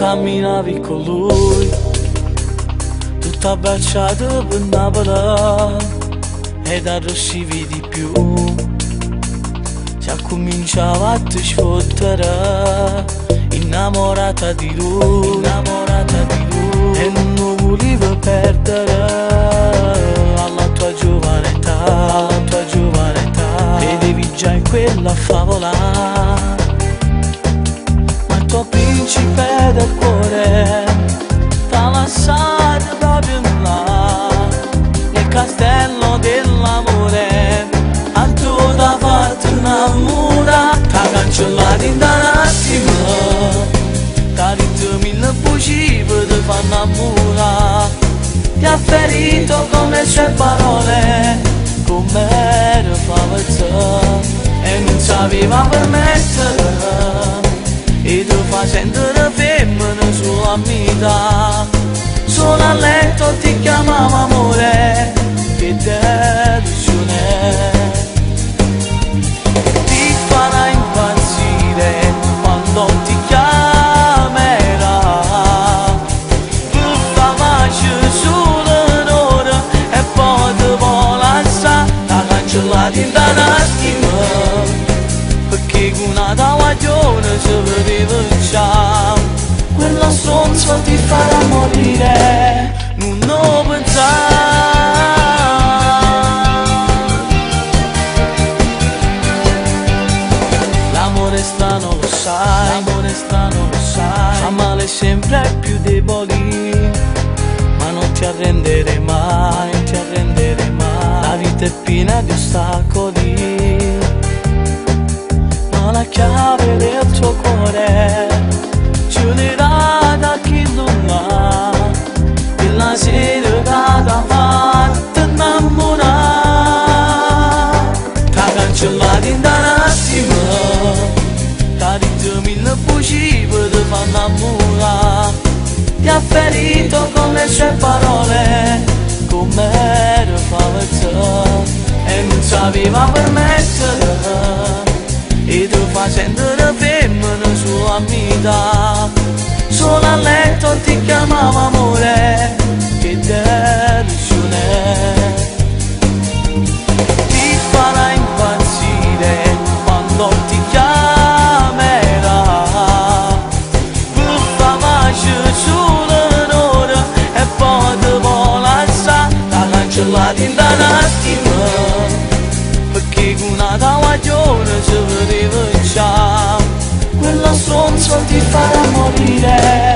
camminavi con lui, tutta abbracciata per Napoli, ed arrossivi di più. Si cominciava a ti sfottere, innamorata di lui, e non lo volevo perdere alla tua giovane età, vedevi già in quella favola, ma il tuo principe del cuore t'ha lasciato proprio là, nel castello dell'amore, a tu t'ha fatto innamorare, t'ha cancellato in un attimo, t'ha detto mille bugie per te far innamorare, ti ha ferito come sue parole, come le favole, e non sapeva permettere, e tu fa sentire femmina sua amica, solo a letto ti chiamava amore, che delusione, ti farà impazzire quando ti chiamerà, tutta pace solo un'ora e poi ti può lasciare, la cancellata in un attimo, perché con una guaglione si vedeva già, quella stronza ti farà morire, non lo pensare. L'amore strano lo sai, fa male sempre più deboli, ma non ti arrendere mai, la vita è piena di ostacoli, ma la chiave del tuo cuore ce l'era da chi non l'ha, quella sera che t'ha fatto innamorare, t'ha cancellato in un attimo, t'ha detto mille bugie per te far innamorare, ti ha ferito con le sue parole, come le favole, e non sapeva permettere, e tu fa sentire femmina sua amica, solo a letto ti chiamava amore, che delusione, ti farà impazzire quando ti chiamerà, tutta pace solo un'ora e poi ti può lasciare, la cancellata in un attimo, perché con una guaglione si vedeva già, quella stronza ti farà morire.